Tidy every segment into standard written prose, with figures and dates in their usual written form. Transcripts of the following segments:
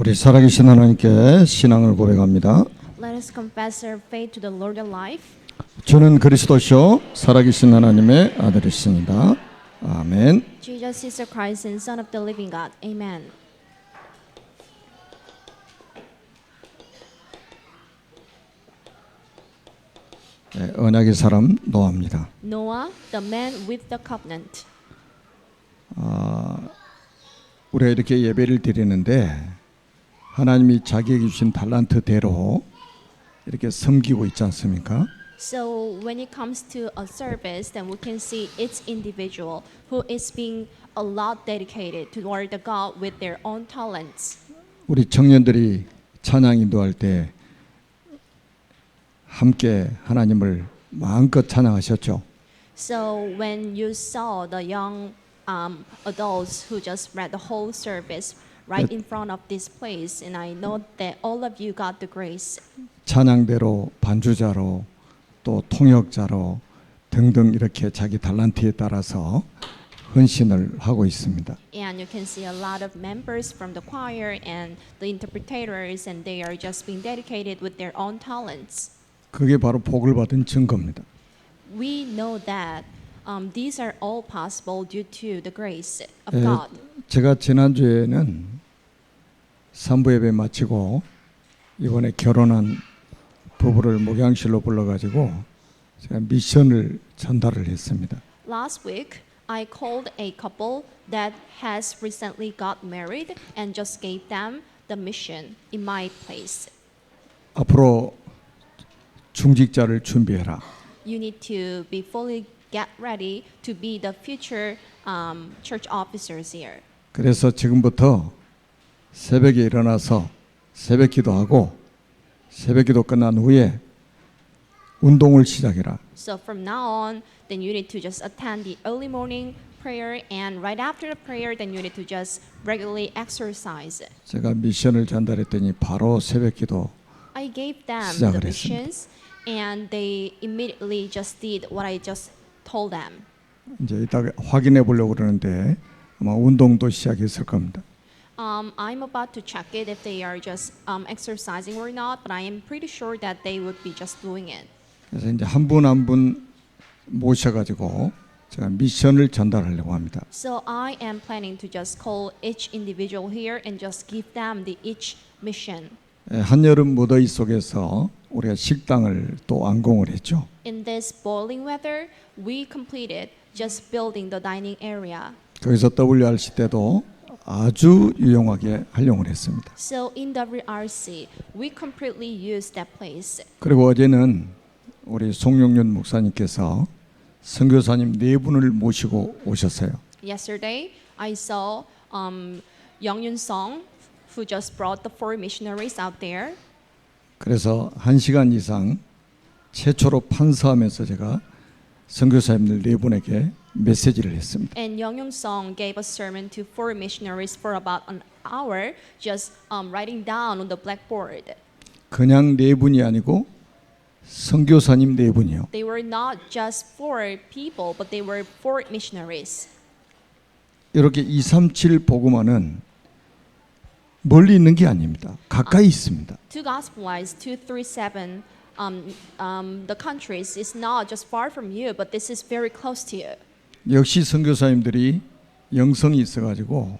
우리 살아계신 하나님께 신앙을 고백합니다. Let us confess our faith to the Lord alive. 저는 그리스도시요 살아계신 하나님의 아들이십니다. 아멘. Jesus is the Christ and Son of the living God. Amen. 네, 언약의 사람 노아입니다. Noah, the man with the covenant. 우리가 이렇게 예배를 드리는데 하나님이 자기에게 주신 달란트대로 이렇게 섬기고 있지 않습니까? So when it comes to a service, then we can see each individual who is being a lot dedicated toward the God with their own talents. 우리 청년들이 찬양 인도할 때 함께 하나님을 마음껏 찬양하셨죠. So when you saw the young adults who just read the whole service right in front of this place, and I know that all of you got the grace. 찬양대로 반주자로 또 통역자로 등등 이렇게 자기 달란트에 따라서 헌신을 하고 있습니다. And you can see a lot of members from the choir and the interpreters, and they are just being dedicated with their own talents. 그게 바로 복을 받은 증거입니다. We know that these are all possible due to the grace of God. 제가 지난주에는 산부 예배 마치고 이번에 결혼한 부부를 목양실로 불러가지고 제가 미션을 전달을 했습니다. Last week, I called a couple that has recently got married and just gave them the mission in my place. 앞으로 중직자를 준비해라. You need to be fully get ready to be the future church officers here. 그래서 지금부터 새벽에 일어나서 새벽 기도하고 새벽 기도 끝난 후에 운동을 시작해라. So from now on, then you need to just attend the early morning prayer, and right after the prayer, then you need to just regularly exercise. 제가 미션을 전달했더니 바로 새벽 기도 I gave them the 시작을 missions, and they immediately just did what I just told them. 이제 이따 확인해 보려고 그러는데 아마 운동도 시작했을 겁니다. I'm about to check it if they are just exercising or not, but I am pretty sure that they would be just doing it. 그래서 이제 한 분 한 분 모셔가지고 제가 미션을 전달하려고 합니다. So I am planning to just call each individual here and just give them the each mission. 한여름 무더위 속에서 우리가 식당을 또 완공을 했죠. In this boiling weather, we completed just building the dining area. 거기서 WRC 때도 아주 유용하게 활용을 했습니다. So in WRC, we completely used that place. 그리고 어제는 우리 송영윤 목사님께서 선교사님 4분을 모시고 오셨어요. Yesterday, I saw Young Yun Song, who just brought the 4 missionaries out there. 그래서 1시간 이상 최초로 판서하면서 제가 선교사님들 4분에게 메시지를 했습니다. And Young Yun Song gave a sermon to 4 missionaries for about an hour, just writing down on the blackboard. 그냥 4분이 아니고 선교사님 4분이요. They were not just 4 people, but they were 4 missionaries. 이렇게 237 복음화는 멀리 있는 게 아닙니다. 가까이 있습니다. To gospelize 237 the countries is not just far from you, but this is very close to you. 역시 선교사님들이 영성이 있어가지고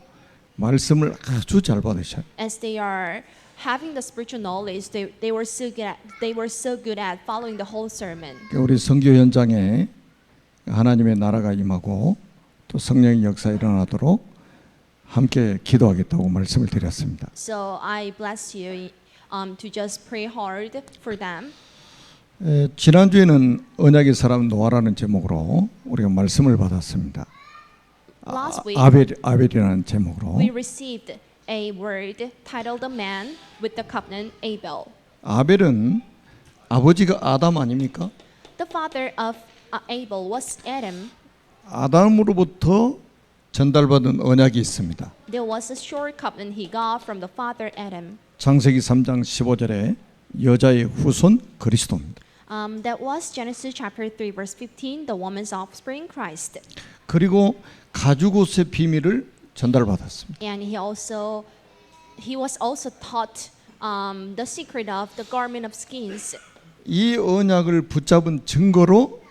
말씀을 아주 잘 받으셔요. As they are having the spiritual knowledge, they were so good at following the whole sermon. 우리 선교 현장에 하나님의 나라가 임하고 또 성령의 역사 일어나도록 함께 기도하겠다고 말씀을 드렸습니다. So I bless you to just pray hard for them. 지난주에는 언약의 사람 노아라는 제목으로 우리가 말씀을 받았습니다. Last week, 아벨이라는 제목으로. we received a word titled "The Man with the Covenant, Abel." 아벨은 아버지가 아담 아닙니까? The father of Abel was Adam. 아담으로부터 전달받은 언약이 있습니다. There was a short covenant he got from the father Adam. 창세기 3장 15절에 여자의 후손 그리스도입니다. That was Genesis chapter 3 verse 15, the woman's offspring, Christ. 그리고 가죽옷의 비밀을 전달받았습니다. And he also he was also taught the secret of the garment of skins. 이 언약을 붙잡은 증거로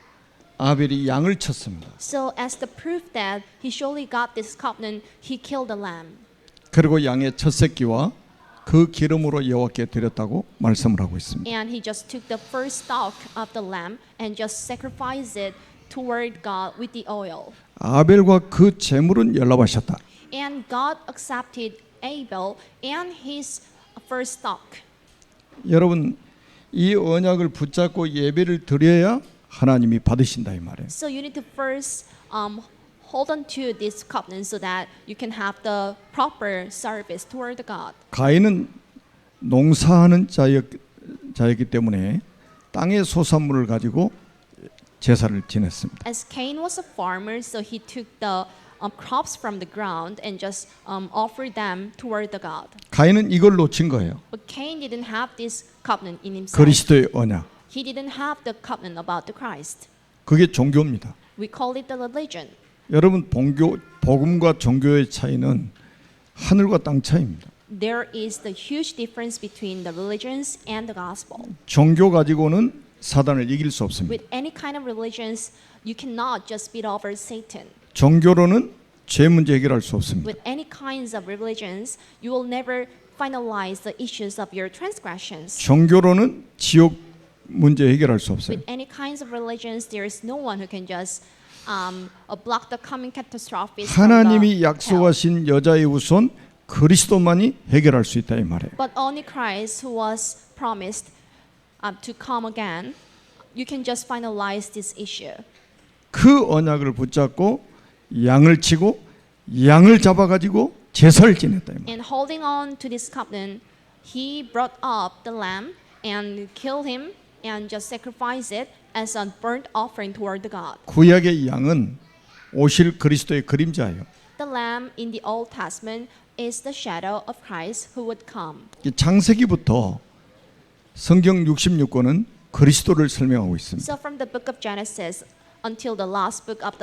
아벨이 양을 쳤습니다. So as the proof that he surely got this covenant, he killed the lamb. 그리고 양의 첫 새끼와 그 기름으로 여호와께 드렸다고 말씀을 하고 있습니다. And he just took the first stalk of the lamb and just sacrificed it toward God with the oil. 아벨과 그 제물은 연락하셨다. And God accepted Abel and his first stock. 여러분 이 언약을 붙잡고 예배를 드려야 하나님이 받으신다 이 말이에요. So you need to first hold on to this covenant so that you can have the proper service toward God. 가인은 농사하는 자였기 때문에 땅의 소산물을 가지고 제사를 지냈습니다. As Cain was a farmer, so he took the crops from the ground and just offered them toward the God. 가인은 이걸 놓친 거예요. But Cain didn't have this covenant in himself. 그리스도의 언약. He didn't have the covenant about the Christ. 그게 종교입니다. We call it the religion. 여러분 복음과 종교의 차이는 하늘과 땅 차이입니다. There is the huge difference between the religions and the gospel. 종교 가지고는 사단을 이길 수 없습니다. With any kind of religions, you cannot just beat over Satan. 종교로는 죄 문제 해결할 수 없습니다. With any kinds of religions, you will never finalize the issues of your transgressions. 종교로는 지옥 문제 해결할 수 없어요. With any kinds of religions, there is no one who can just block the coming catastrophes from 하나님이 the hell. 약속하신 여자의 후손 그리스도만이 해결할 수 있다 이 말이에요. But only Christ, who was promised to come again, you can just finalize this issue. 그 언약을 붙잡고 양을 치고 양을 잡아가지고 제사를 지냈다 이 말이에요. And holding on to this covenant, he brought up the lamb and killed him and just sacrificed it as a burnt offering toward the God. 구약의 양은 오실 그리스도의 그림자예요. The lamb in the Old Testament is the shadow of Christ who would come. 창세기부터 성경 66권은 그리스도를 설명하고 있습니다. So from the book of Genesis until the last book of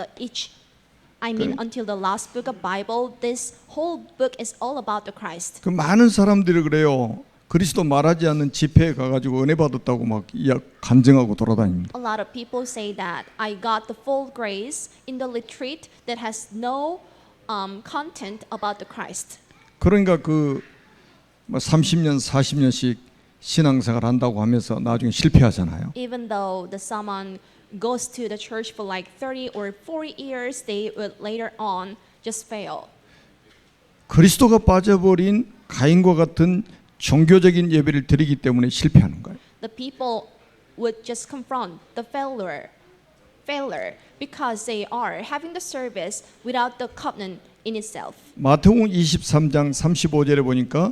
until the last book of Bible, this whole book is all about the Christ. 그 많은 사람들이 그래요. 그리스도 말하지 않는 집회에 가가지고 은혜 받았다고 막 간증하고 돌아다닙니다. A lot of people say that I got the full grace in the retreat that has no content about the Christ. 그러니까 그 30년, 40년씩 신앙생활 한다고 하면서 나중에 실패하잖아요. Even though the someone goes to the church for like 30 or 40 years, they would later on just fail. 그리스도가 빠져버린 가인과 같은 종교적인 예배를 드리기 때문에 실패하는 거예요. The people would just confront the failure because they are having the service without the covenant in itself. 마태복음 23장 35절에 보니까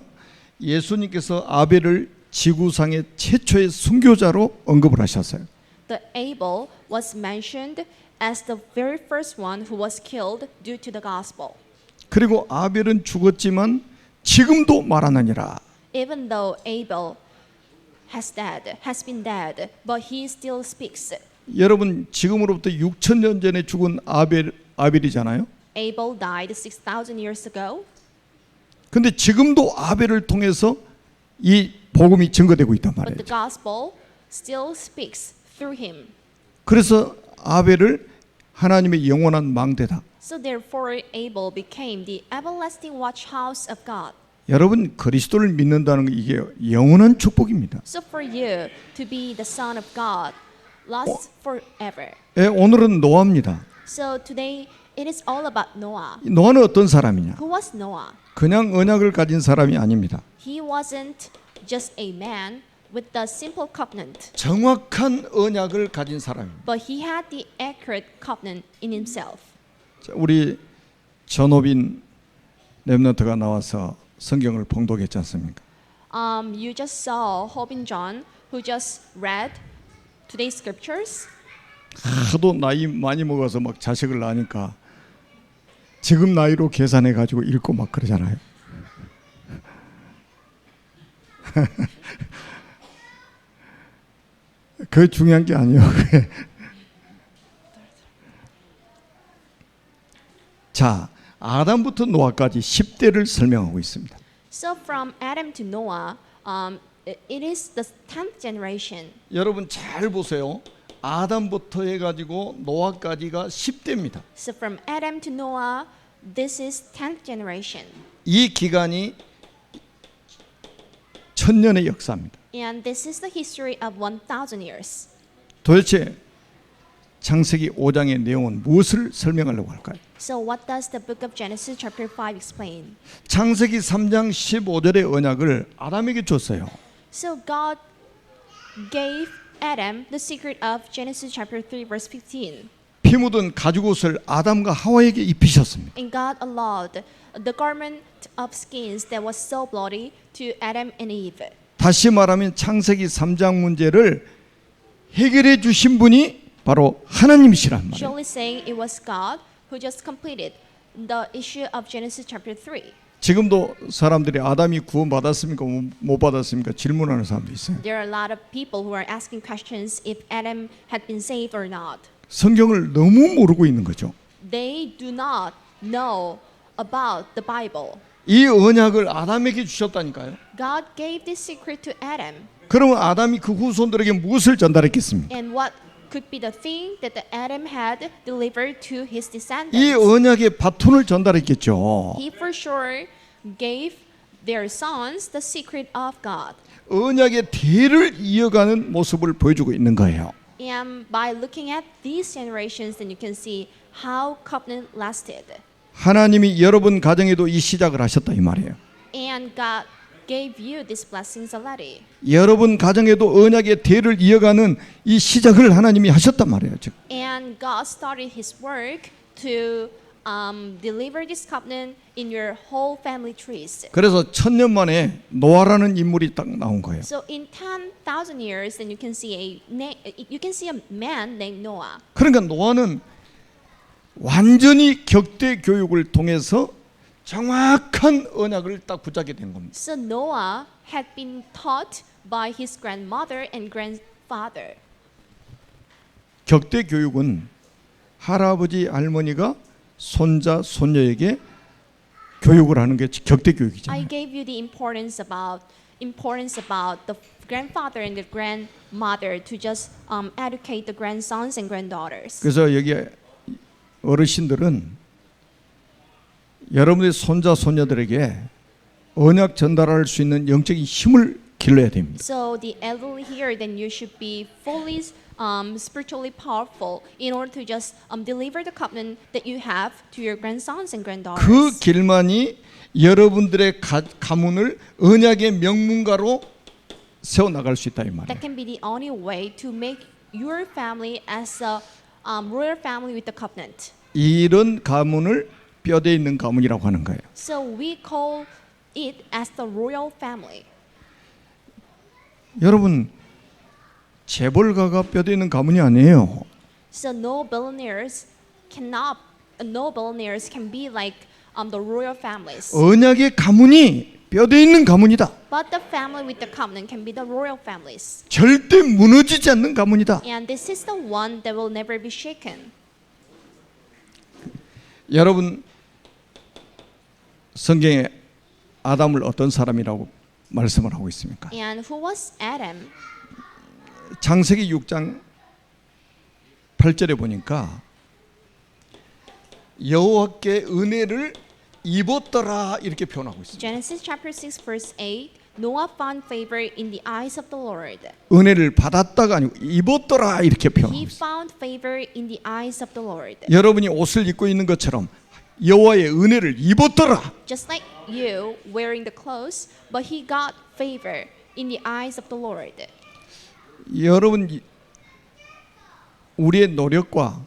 예수님께서 아벨을 지구상의 최초의 순교자로 언급을 하셨어요. The Abel was mentioned as the very first one who was killed due to the gospel. 그리고 아벨은 죽었지만 지금도 말하느니라. Even though Abel has been dead, but he still speaks. 여러분 지금으로부터 6,000년 전에 죽은 아벨이잖아요. Abel died 6,000 years ago, 근데 지금도 아벨을 통해서 이 복음이 증거되고 있단 but 말이에요. the gospel still speaks through him. 그래서 아벨을 하나님의 영원한 망대다. So therefore Abel became the everlasting watchhouse of God. 여러분 그리스도를 믿는다는 게 이게 영원한 축복입니다. So for you to be the son of God lasts forever. 예, 오늘은 노아입니다. So today it is all about Noah. 노아는 어떤 사람이냐? Who was Noah? 그냥 언약을 가진 사람이 아닙니다. He wasn't just a man with the simple covenant, 정확한 언약을 가진 사람입니다. but he had the accurate covenant in himself. 자, 우리 전호빈 렘넌트가 나와서 성경을 봉독했지 않습니까? You just saw Hobin John who just read today's scriptures. 하도 나이 많이 먹어서 막 자식을 낳으니까 지금 나이로 계산해 가지고 읽고 막 그러잖아요. 그 중요한 게 아니에요. 자, 아담부터 노아까지 10대를 설명하고 있습니다. So from Adam to Noah, it is the 10th generation. 여러분 잘 보세요. 아담부터 해가지고 노아까지가 10대입니다. So from Adam to Noah, this is 10th generation. 이 기간이 천년의 역사입니다. And this is the history of 1,000 years. 도대체 창세기 5장의 내용은 무엇을 설명하려고 할까요? So what does the book of Genesis chapter 5 explain? 창세기 3장 15절의 언약을 아담에게 줬어요. So God gave Adam the secret of Genesis chapter 3 verse 15. 피 묻은 가죽옷을 아담과 하와에게 입히셨습니다. And God allowed the garment of skins that was so bloody to Adam and Eve. 다시 말하면 창세기 3장 문제를 해결해 주신 분이 바로 하나님이시란 말이에요. Surely saying it was God who just completed the issue of Genesis chapter 3. 지금도 사람들이 아담이 구원받았습니까? 못 받았습니까? 질문하는 사람도 있어요. There are a lot of people who are asking questions if Adam had been saved or not. 성경을 너무 모르고 있는 거죠. They do not know about the Bible. 이 언약을 아담에게 주셨다니까요. God gave this secret to Adam. 그러면 아담이 그 후손들에게 무엇을 전달했겠습니까? And what could be the thing that the Adam had delivered to his 이 descendants? 언약의 바톤을 전달했겠죠. He for sure gave their sons the secret of God. 언약의 대를 이어가는 모습을 보여주고 있는 거예요. And by looking at these generations, then you can see how covenant lasted. 하나님이 여러분 가정에도 이 시작을 하셨다 이 말이에요. And God gave you these blessings already. 여러분 가정에도 언약의 대를 이어가는 이 시작을 하나님이 하셨단 말이에요. 즉 And God started His work to deliver this covenant in your whole family trees. 그래서 1000년 만에 노아라는 인물이 딱 나온 거예요. So in 10,000 years, then you can see a man named Noah. 그러니까 노아는 완전히 격대 교육을 통해서 정확한 언약을 딱 붙잡게 된 겁니다. So Noah had been taught by his grandmother and grandfather. 격대 교육은 할아버지 할머니가 손자 손녀에게 교육을 하는 게 격대 I 교육이잖아요. gave you the importance about the grandfather and the grandmother to just educate the grandsons and granddaughters. 그래서 여기 어르신들은 여러분의 손자 손녀들에게 언약 전달할 수 있는 영적인 힘을 길러야 됩니다. So the elderly here, then you should be fully spiritually powerful in order to just deliver the covenant that you have to your grandsons and granddaughters. 그 길만이 여러분들의 가문을 언약의 명문가로 세워 나갈 수 있다 이 말이에요. That can be the only way to make your family as a royal family with the covenant. 이런 가문을 뼈대 있는 가문이라고 하는 거예요. So we call it as the royal family. 여러분 재벌가가 뼈대 있는 가문이 아니에요. So no billionaires can be like the royal families. 언약의 가문이 뼈대 있는 가문이다. But the family with the covenant can be the royal families. 절대 무너지지 않는 가문이다. And this is the one that will never be shaken. 여러분 성경에 아담을 어떤 사람이라고 말씀을 하고 있습니까? And who was Adam? 창세기 6장 8절에 보니까 여호와께 은혜를 입었더라 이렇게 표현하고 있습니다. Genesis chapter 6 verse 8. Noah found favor in the eyes of the Lord. 은혜를 받았다가 아니고 입었더라 이렇게 He 표현하고 있습니다. found favor in the eyes of the Lord. 여러분이 옷을 입고 있는 것처럼 여호와의 은혜를 입었더라. Just like you wearing the clothes, but he got favor in the eyes of the Lord. 여러분 우리의 노력과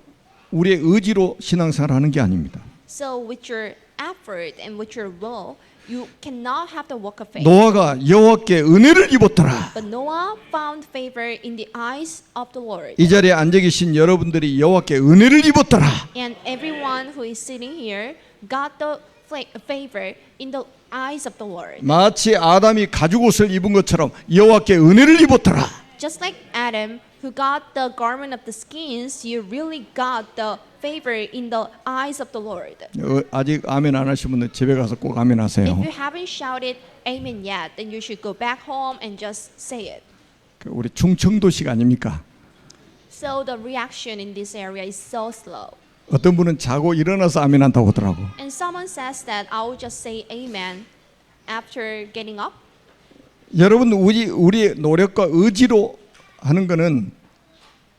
우리의 의지로 신앙생활하는 게 아닙니다. So with your effort and with your will, you cannot have the walk of faith. 노아가 여호와께 은혜를 입었더라. But Noah found favor in the eyes of the Lord. 이 자리에 앉아 계신 여러분들이 여호와께 은혜를 입었더라. And everyone who is sitting here got the favor in the eyes of the Lord. 마치 아담이 가죽옷을 입은 것처럼 여호와께 은혜를 입었더라. Just like Adam who got the garment of the skins, you really got the favor in the eyes of the Lord. 아직 아멘 안 하신 분들 집에 가서 꼭 아멘 하세요. If you haven't shouted amen yet, then you should go back home and just say it. 우리 충청도식 아닙니까? So the reaction in this area is so slow. 어떤 분은 자고 일어나서 아멘 한다고 하더라고. And someone says that I will just say amen after getting up. 여러분 우리의 노력과 의지로 하는 거는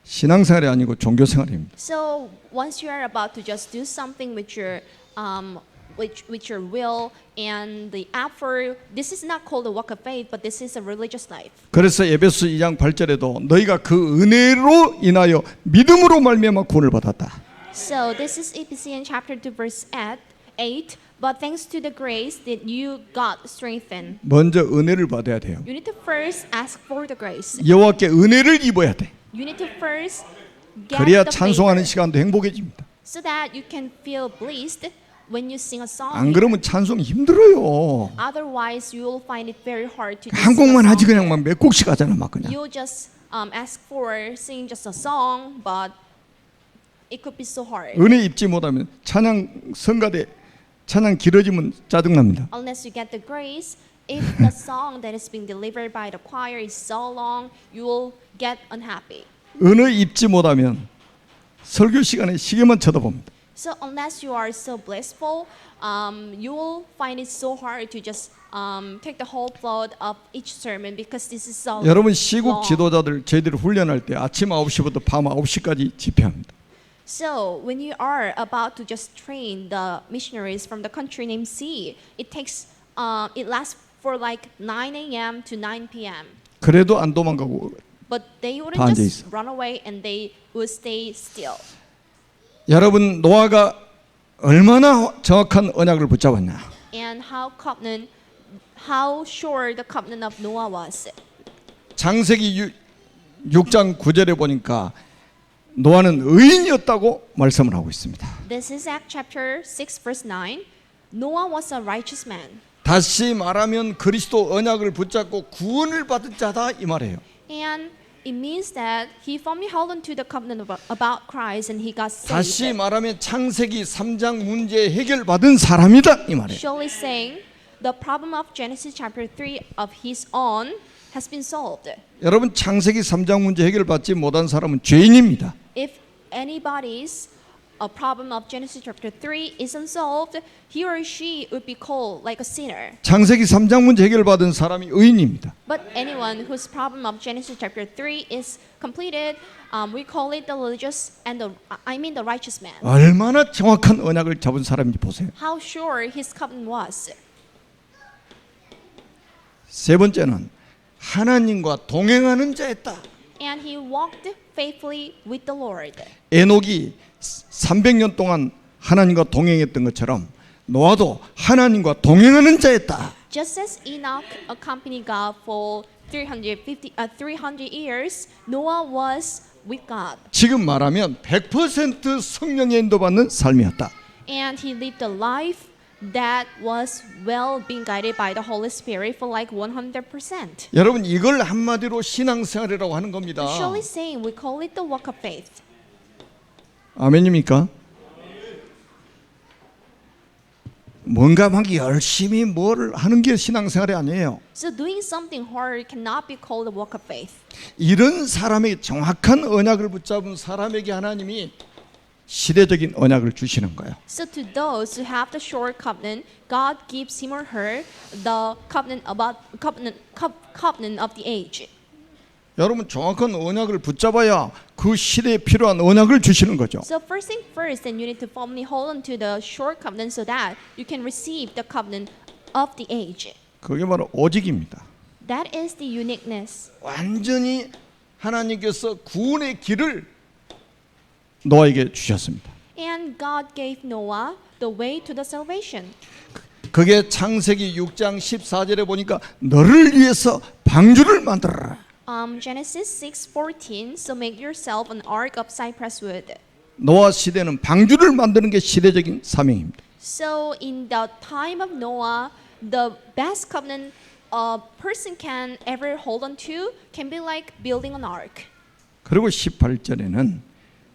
신앙생활이 아니고 종교생활입니다. So once you are about to just do something with your with your will and the effort, this is not called a walk of faith, but this is a religious life. 그래서 에베소 2장 8절에도 너희가 그 은혜로 인하여 믿음으로 말미암아 구원을 받았다. So this is Ephesians chapter 2 verse 8. But thanks to the grace that you got strengthened. 먼저 은혜를 받아야 돼요. You need to first ask for the grace. 여호와께 은혜를 입어야 돼. You need to first get 그래야 the 찬송하는 favor, 시간도 행복해집니다. so that you can feel blessed when you sing a song. 안 그러면 찬송 힘들어요. Otherwise, you will find it very hard to just 한 sing a 곡만 하지 song. 그냥 막 몇 곡씩 하잖아 막 그냥. You'll just ask for singing just a song, but it could be so hard. 은혜 입지 못하면 찬양 성가대 찬양 길어지면 짜증납니다. Unless you get the grace, if the song that is being delivered by the choir is so long, you will get unhappy. 은혜 입지 못하면 설교 시간에 시계만 쳐다봅니다. So unless you are so blissful, you will find it so hard to just take the whole plot of each sermon because this is so 여러분 시국 long. 지도자들 저희들이 훈련할 때 아침 9시부터 밤 9시까지 집회합니다. So when you are about to just train the missionaries from the country named C, it lasts for like 9 a.m. to 9 p.m. 그래도 안 도망가고 But they 다 wouldn't 앉아 just 있어. run away and they would stay still. 여러분 노아가 얼마나 정확한 언약을 붙잡았냐. And how sure the covenant of Noah was. 창세기 6장 9절에 보니까 노아는 의인이었다고 말씀을 하고 있습니다. This is Acts chapter 6 verse 9. Noah was a righteous man. 다시 말하면 그리스도 언약을 붙잡고 구원을 받은 자다 이 말이에요. And it means that he firmly held on to the covenant about Christ and he got 다시 saved. 말하면 창세기 3장 문제 해결받은 사람이다 이 말이에요. Surely saying the problem of Genesis chapter 3 of his own has been solved. 여러분 창세기 3장 문제 해결받지 못한 사람은 죄인입니다. If anybody's a problem of Genesis chapter 3 isn't solved, he or she would be called like a sinner. 창세기 3장 문제 해결받은 사람이 의인입니다. But anyone whose problem of Genesis chapter 3 is completed, we call it the religious and the righteous man. 얼마나 정확한 언약을 잡은 사람인지 보세요. How sure his covenant was. 세 번째는 하나님과 동행하는 자였다. And he walked faithfully with the Lord. 에녹이 300년 동안 하나님과 동행했던 것처럼 노아도 하나님과 동행하는 자였다. Just as Enoch accompanied God for 300 years, Noah was with God. 지금 말하면 100% 성령의 인도받는 삶이었다. And he lived a life that was well being guided by the Holy Spirit for like 100%. 여러분 이걸 한마디로 신앙생활이라고 하는 겁니다. Surely saying we call it the walk of faith. 아멘입니까? 뭔가 막 열심히 뭘 하는 게 신앙생활이 아니에요. So doing something hard cannot be called a walk of faith. 이런 사람에게 정확한 언약을 붙잡은 사람에게 하나님이 시대적인 언약을 주시는 거예요. So to those who have the short covenant, God gives him or her the covenant of the age. 여러분 정확한 언약을 붙잡아야 그 시대에 필요한 언약을 주시는 거죠. So first thing first, then you need to firmly hold on to the short covenant so that you can receive the covenant of the age. 그게 바로 오직입니다. That is the uniqueness. 완전히 하나님께서 구원의 길을 노아에게 주셨습니다. And God gave Noah the way to the salvation. 그게 창세기 6장 14절에 보니까 너를 위해서 방주를 만들어라. Genesis 6:14. So make yourself an ark of cypress wood. 노아 시대는 방주를 만드는 게 시대적인 사명입니다. So in the time of Noah, the best covenant a person can ever hold on to can be like building an ark. 그리고 18절에는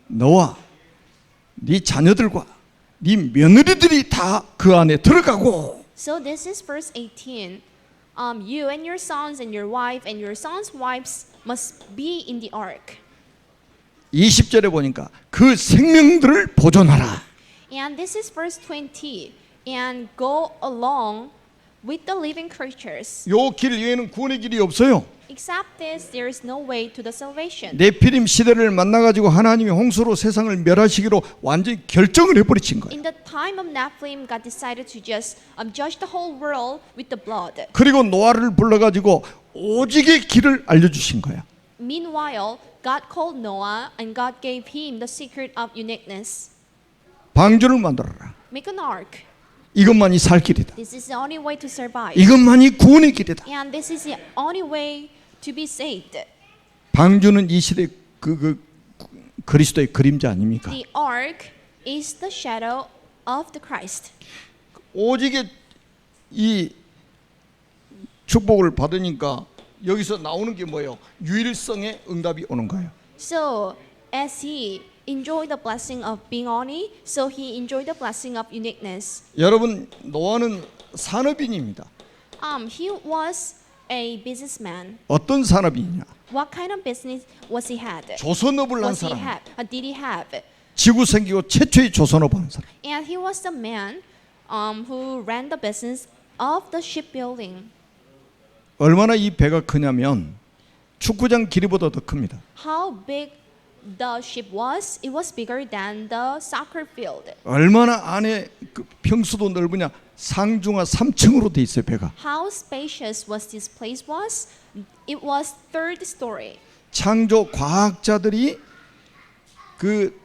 너와 네 자녀들과 네 며느리들이 다 그 안에 들어가고 So this is verse 18. You and your sons and your wife and your sons' wives must be in the ark. 20절에 보니까 그 생명들을 보존하라. And this is verse 20. And go along with the living creatures. 요 길 외에는 구원의 길이 없어요. Except this, there is no way to the salvation. 네피림 시대를 만나가지고 하나님이 홍수로 세상을 멸하시기로 완전히 결정을 해버리신 거예요. In the time of Nephilim, God decided to just judge the whole world with the blood. 그리고 노아를 불러가지고 오직의 길을 알려주신 거야. Meanwhile, God called Noah and God gave him the secret of uniqueness. 방주를 만들어라. Make an ark. 이것만이 살 길이다. This is the only way to survive. 이것만이 구원의 길이다. And this is the only way to be saved. 방주는 이 시대 그리스도의 그림자 아닙니까? The ark is the shadow of the Christ. 오직의 이 축복을 받으니까 여기서 나오는 게 뭐예요? 유일성의 응답이 오는 거예요. So as he enjoyed the blessing of being holy, so he enjoyed the blessing of uniqueness. 여러분, 노아는 산업인입니다. He was a businessman. 어떤 산업인이냐? What kind of business was he had? 조선업을 한 Was he 사람. have? Did he have? 지구 생기고 최초의 조선업 하는 사람. And he was the man who ran the business of the shipbuilding. 얼마나 이 배가 크냐면 축구장 길이보다 더 큽니다. How big the ship was? It was bigger than the soccer field. 얼마나 안에 그 평수도 넓으냐? 상중하 3층으로 돼 있어요, 배가. How spacious was this place was? It was third story. 창조 과학자들이 그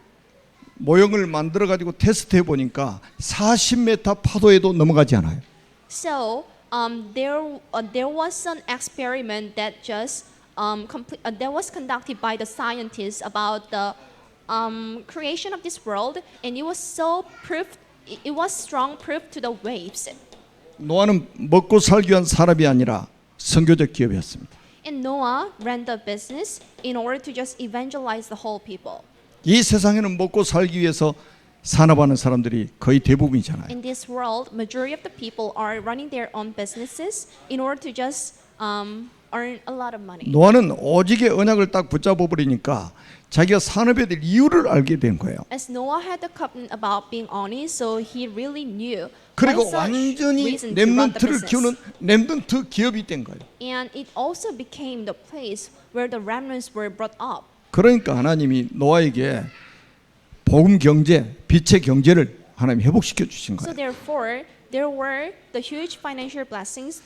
모형을 만들어 가지고 테스트해 보니까 40m 파도에도 넘어가지 않아요. So there was an experiment that just that was conducted by the scientists about the creation of this world, and it was so proof. It was strong proof to the waves. 노아는 먹고 살기 위한 산업이 아니라 선교적 기업이었습니다. And Noah ran the business in order to just evangelize the whole people. 이 세상에는 먹고 살기 위해서 산업하는 사람들이 거의 대부분이잖아요. In this world, majority of the people are running their own businesses in order to just earn a lot of money. 노아는 오직의 언약을 딱 붙잡아 버리니까 자기가 산업에 대한 이유를 알게 된 거예요. As Noah had the covenant about being honest, so he really knew 그리고 one such 완전히 reason to run the 렘넌트를 business. 키우는 렘넌트 기업이 된 거예요. And it also became the place where the remnants were brought up. 그러니까 하나님이 노아에게 복음 경제, 빛의 경제를 하나님 회복시켜 주신 So 거예요. therefore, there were the huge financial blessings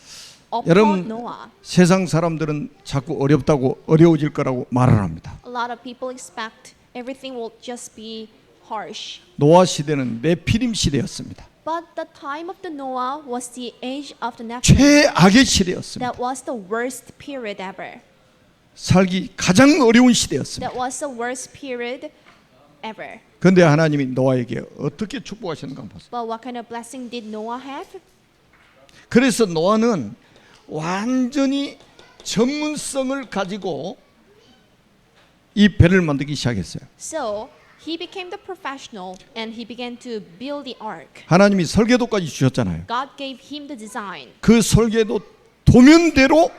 upon 여러분, Noah. 세상 사람들은 자꾸 어렵다고 어려워질 거라고 말을 합니다. A lot of people expect everything will just be harsh. 노아 시대는 네피림 시대였습니다. But the time of the Noah was the age of the Nephilim. 최악의 시대였습니다. That was the worst period ever. 살기 가장 어려운 시대였습니다. That was the worst period ever. 그런데 하나님이 노아에게 어떻게 축복하시는가 한번 보세요. But what kind of blessing did Noah have? 그래서 노아는 완전히 전문성을 가지고 이 배를 만들기 시작했어요. So he became the professional and he began to build the ark. 하나님이 설계도까지 주셨잖아요. God gave him the design. 그 설계도 도면대로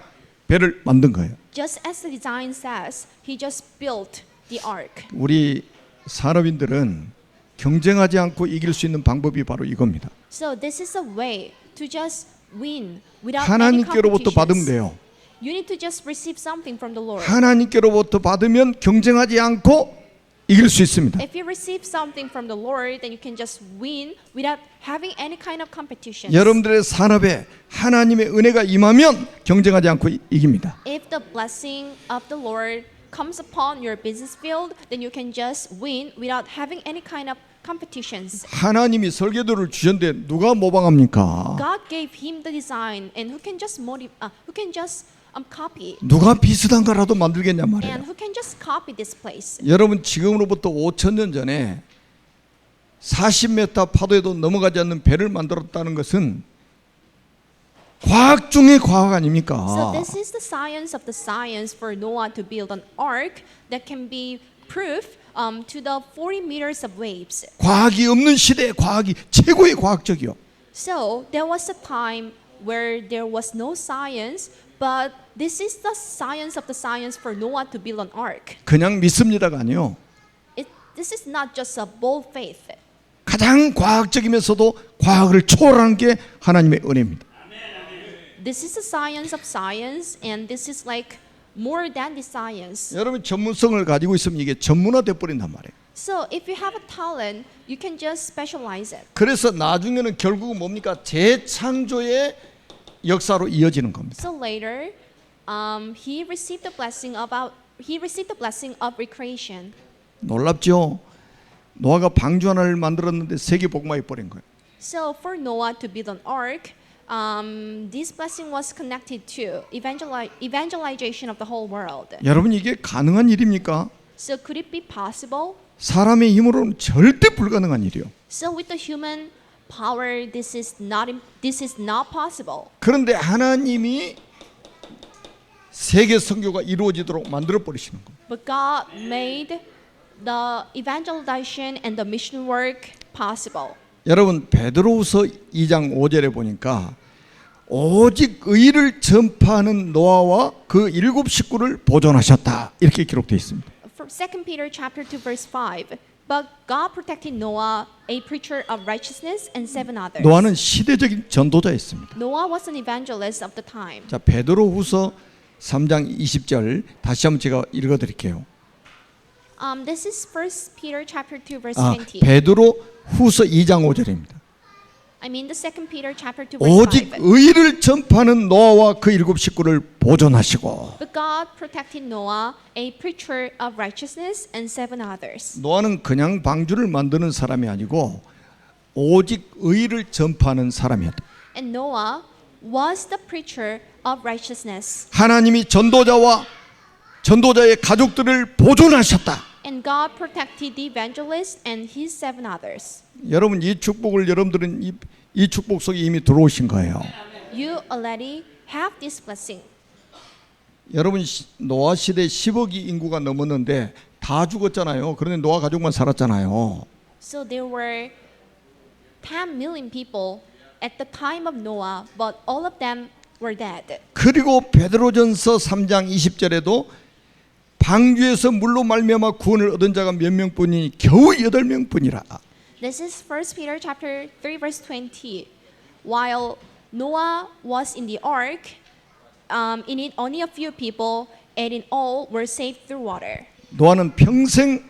배를 만든 거예요. Just as the design says, he just built the ark. 우리 산업인들은 경쟁하지 않고 이길 수 있는 방법이 바로 이겁니다. So this is a way to just win without any 하나님께로부터 받으면 competitions. 돼요. You need to just receive something from the Lord. 하나님께로부터 받으면 경쟁하지 않고 이길 수 있습니다. If you receive something from the Lord, then you can just win without having any kind of competition. 여러분들의 산업에 하나님의 은혜가 임하면 경쟁하지 않고 이깁니다. If the blessing of the Lord comes upon your business field, then you can just win without having any kind of competitions. 하나님이 설계도를 주셨는데 누가 모방합니까? God gave him the design, and who can just copy, 누가 비슷한 거라도 만들겠냐 말이에요. and who can just copy this place. 여러분 지금으로부터 5,000년 전에 40m 파도에도 넘어가지 않는 배를 만들었다는 것은 과학 중의 과학 So 아닙니까? this is the science of the science for Noah to build an ark that can be proof to the 40 meters of waves. 과학이 없는 시대에 과학이 최고의 과학적이요. So there was a time where there was no science, but this is the science of the science for Noah to build an ark. 그냥 믿습니다가 아니요. This is not just a bold faith. 가장 과학적이면서도 과학을 초월하는 게 하나님의 은혜입니다. This is the science of science, and this is like more than the science. 여러분 전문성을 가지고 있으면 이게 전문화돼 버린단 말이에요. So if you have a talent, you can just specialize it. 그래서 나중에는 결국은 뭡니까? 재창조의 역사로 이어지는 겁니다. So later, he received the blessing of recreation. 놀랍죠? 노아가 방주 하나를 만들었는데 세계 복음화해 버린 거예요. So for Noah to build an ark, this blessing was connected to evangelization of the whole world. 여러분 이게 가능한 일입니까? So could it be possible? 사람의 힘으로는 절대 불가능한 일이요. So with the human power, this is not possible. 그런데 하나님이 세계 선교가 이루어지도록 만들어 버리시는 겁니다. But God made the evangelization and the mission work possible. 여러분 베드로후서 2장 5절에 보니까 오직 의를 전파하는 노아와 그 일곱 식구를 보존하셨다 이렇게 기록되어 있습니다. From 2 Peter chapter 2 verse 5, but God protected Noah, a preacher of righteousness, and 7 others. 노아는 시대적인 전도자였습니다. Noah was an evangelist of the time. 자 베드로후서 3장 20절 다시 한번 제가 읽어드릴게요. This is 1 Peter chapter 2 verse 20. 베드로후서 2장 5절입니다. I mean the 2 Peter chapter 2 verse 오직 5. 의를 전파하는 노아와 그 일곱 식구를 보존하시고 But God protected Noah, a preacher of righteousness, and 7 others. 노아는 그냥 방주를 만드는 사람이 아니고 오직 의를 전파하는 사람이었다. And Noah was the preacher of righteousness. 하나님이 전도자의 가족들을 보존하셨다. And God protected the evangelist and his 7 others. 여러분 이 축복을 여러분들은 이 축복 속에 이미 들어오신 거예요. You already have this blessing. 여러분 노아 시대 10억이 인구가 넘었는데 다 죽었잖아요. 그런데 노아 가족만 살았잖아요. So there were 10 million people at the time of Noah, but all of them were dead. 그리고 베드로전서 3장 20절에도 방주에서 물로 말미암아 구원을 얻은 자가 몇 명뿐이니 겨우 8명뿐이라. This is 1 Peter chapter 3 verse 20. While Noah was in the ark, in it only a few people, and in all were saved through water. 노아는 평생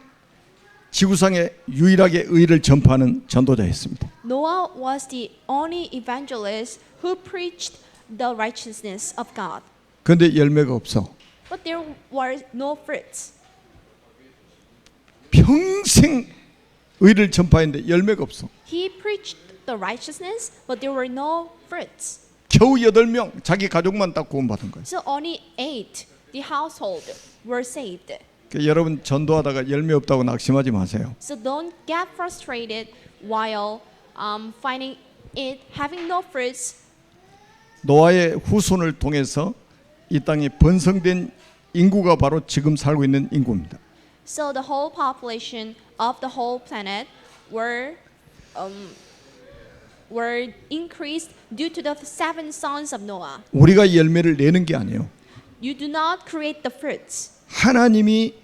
지구상에 유일하게 의를 전파하는 전도자였습니다. Noah was the only evangelist who preached the righteousness of God. 그런데 열매가 없어. But there were no fruits. 평생 의를 전파했는데 열매가 없어. He preached the righteousness, but there were no fruits. 겨우 8명 자기 가족만 딱 구원받은 거예요. So only 8, the household, were saved. 그러니까 여러분 전도하다가 열매 없다고 낙심하지 마세요. So don't get frustrated while finding it having no fruits. 노아의 후손을 통해서 이 땅에 번성된 인구가 바로 지금 살고 있는 인구입니다. So the whole population of the whole planet were increased due to the 7 sons of Noah. 우리가 열매를 내는 게 아니에요. You do not create the fruits, 하나님이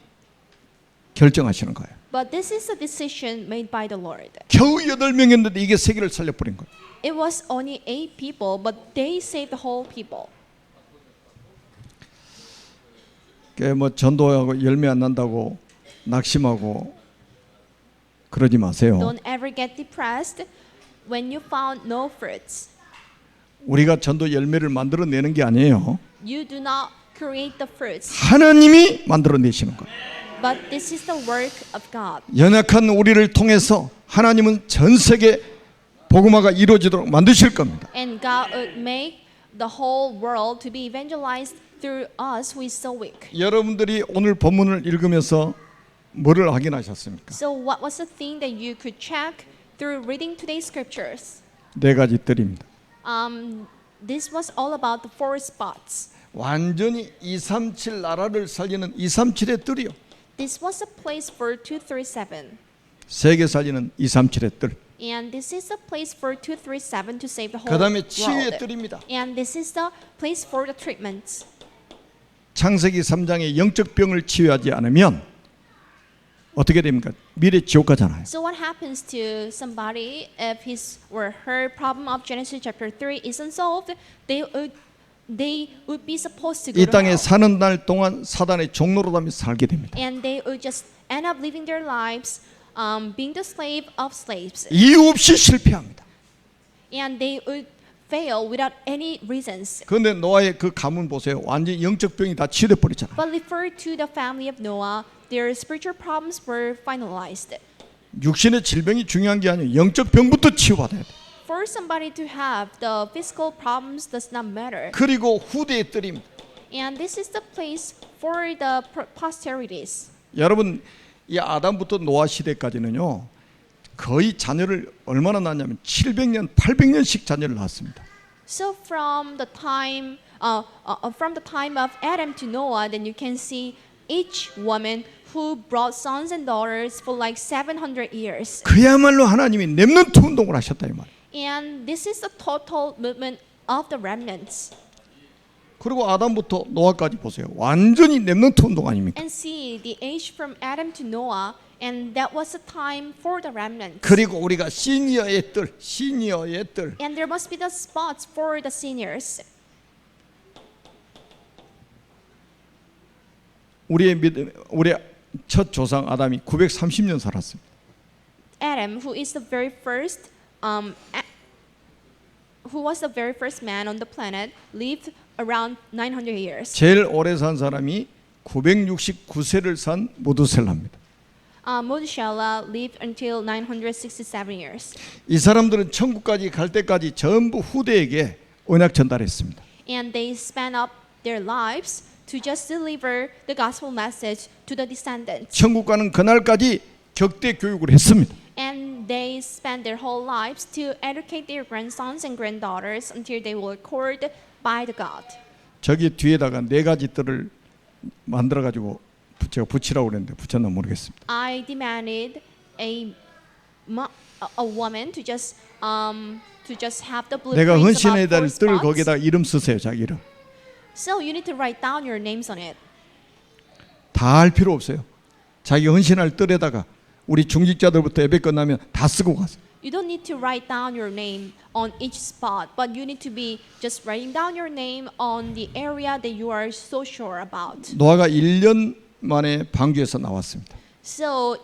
결정하시는 거예요. but this is a decision made by the Lord. 겨우 8명이었는데 이게 세계를 살려버린 거예요. It was only 8 people, but they saved the whole people. 뭐 전도하고 열매 안 난다고 낙심하고 그러지 마세요. Don't ever get depressed when you found no fruits. 우리가 전도 열매를 만들어내는 게 아니에요. You do not create the fruits, 하나님이 만들어내시는 거예요. but this is the work of God. 연약한 우리를 통해서 하나님은 전 세계 복음화가 이루어지도록 만드실 겁니다. And God would make the whole world to be evangelized through us who is so weak. 여러분들이 오늘 본문을 읽으면서 뭐를 확인하셨습니까? So what was the thing that you could check through reading today's scriptures? 4가지 뜰입니다. this was all about the 4 spots. 완전히 237 나라를 살리는 237의 뜰이요. This was a place for 237. 세계 살리는 237의 뜰. And this is a place for 237 to save the whole 그다음에 치유의 world. 뜰입니다. And this is the place for the treatments. 창세기 3장의 영적 병을 치유하지 않으면 어떻게 됩니까? 미래 지옥 가잖아요. So what happens to somebody if his or her problem of Genesis chapter 3 isn't solved? They would be supposed to go 이 to 땅에 hell. 사는 날 동안 사단의 종로로 다며 살게 됩니다. And they would just end up living their lives being the slave of slaves. 이유 없이 실패합니다. And they would fail without any reasons. 그런데 노아의 그 가문 보세요. 완전히 영적 병이 다 치유돼 버렸잖아요. But refer to the family of Noah, their spiritual problems were finalized. 육신의 질병이 중요한 게 아니에요. 영적 병부터 치유받아야 돼. For somebody to have the physical problems does not matter. 그리고 후대의 뜰입니다. And this is the place for the posterities. 여러분, 이 아담부터 노아 시대까지는요. 거의 자녀를 얼마나 낳냐면 700년, 800년씩 자녀를 낳았습니다. So from the time of Adam to Noah, then you can see each woman who brought sons and daughters for like 700 years. 그야말로 하나님이 렘넌트 운동을 하셨다 이 말. And this is the total movement of the remnants. 그리고 아담부터 노아까지 보세요. 완전히 렘넌트 운동 아닙니까? And see the age from Adam to Noah, and that was the time for the remnants. 그리고 우리가 시니어의 뜰. And there must be the spots for the seniors. 우리의 첫 조상 아담이 930년 살았습니다. Adam, who was the very first man on the planet, lived around 900 years. 제일 오래 산 사람이 969세를 산 모두셀라입니다. Methuselah lived until 967 years. 이 사람들은 천국까지 갈 때까지 전부 후대에게 언약 전달했습니다. And they spent up their lives to just deliver the gospel message to the descendants. 천국 가는 그날까지 격대 교육을 했습니다. And they spent their whole lives to educate their grandsons and granddaughters until they were called by the God. 저기 뒤에다가 4가지 뜰을 만들어 가지고 제가 붙이라고 그랬는데 붙였나 모르겠습니다. I demanded a woman to just have the 내가 blueprints 헌신해야 about 4 될 뜰 spots. 거기다 이름 쓰세요. 자기 이름. So you need to write down your names on it. 다 할 필요 없어요. 자기 헌신할 뜰에다가 우리 중직자들부터 예배 끝나면 다 쓰고 가세요. You don't need to write down your name on each spot, but you need to be just writing down your name on the area that you are so sure about. 노아가 1년 만에 방주에서 나왔습니다. So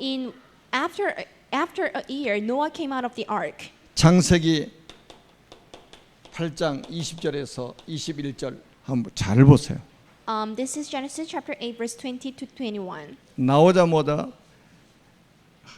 after a year, Noah came out of the ark. 창세기 8장 20절에서 21절 한번 잘 보세요. This is Genesis chapter 8, verse 20 to 21. 나오자마자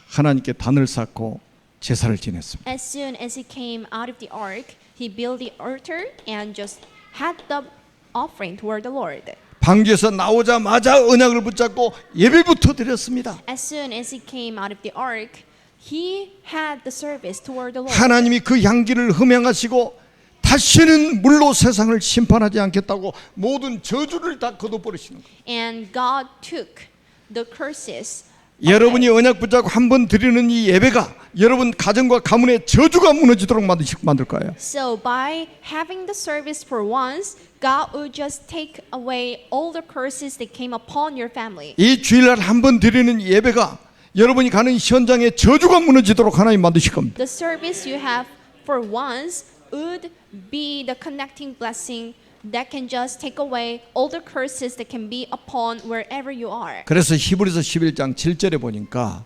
하나님께 단을 쌓고 제사를 지냈습니다. As soon as he came out of the ark, he built the altar and just had the offering toward the Lord. 방주에서 나오자마자 언약을 붙잡고 예배부터 드렸습니다. As soon as he came out of the ark, he had the service toward the Lord. 하나님이 그 향기를 흠양하시고 다시는 물로 세상을 심판하지 않겠다고 모든 저주를 다 거둬버리시는 거예요. And God took the curses. 여러분이 언약 붙잡고 한 번 드리는 이 예배가 여러분 가정과 가문의 저주가 무너지도록 만들 거예요. So by having the service for once, God will just take away all the curses that came upon your family. 이 주일날 한 번 드리는 예배가 여러분이 가는 현장에 저주가 무너지도록 하나님 만드실 겁니다. The service you have for once would be the connecting blessing that can just take away all the curses that can be upon wherever you are. 그래서 히브리서 11장 7절에 보니까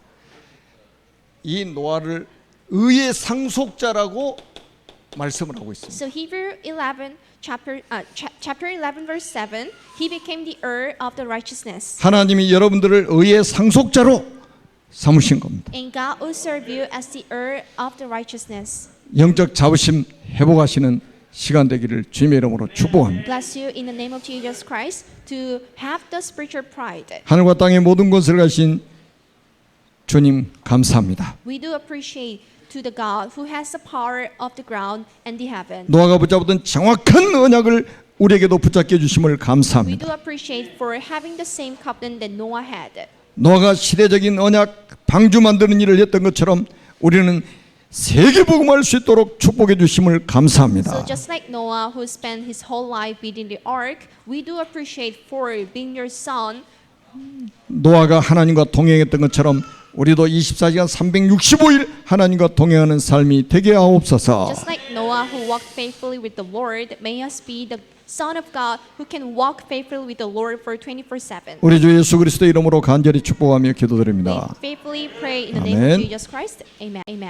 이 노아를 의의 상속자라고 말씀을 하고 있습니다. So Hebrew 11 chapter 11 verse 7, he became the heir of the righteousness. 하나님이 여러분들을 의의 상속자로 삼으신 겁니다. And God will serve you as the heir of the righteousness. 영적 자부심 회복하시는 시간 되기를 주님의 이름으로 축복합니다. Bless you in the name of Jesus Christ to have the spiritual pride. 하늘과 땅의 모든 것을 가신 주님 감사합니다. We do appreciate to the God who has the power of the ground and the heaven. 노아가 붙잡았던 정확한 언약을 우리에게도 붙잡게 해주심을 We 감사합니다. do appreciate for having the same covenant that Noah had. 노아가 시대적인 언약 방주 만드는 일을 했던 것처럼 우리는 세계 복음할 수 있도록 축복해 주심을 So 감사합니다. just like Noah who spent his whole life building the ark, we do appreciate for being your son. 노아가 하나님과 동행했던 것처럼 우리도 24시간 365일 하나님과 동행하는 삶이 되게 하옵소서. Just like Noah who walked faithfully with the Lord, may us be the Son of God who can walk faithfully with the Lord for 24/7. 우리 주 예수 그리스도 이름으로 간절히 축복하며 We 기도드립니다. faithfully pray in the name of 아멘. Jesus Christ. Amen. Amen.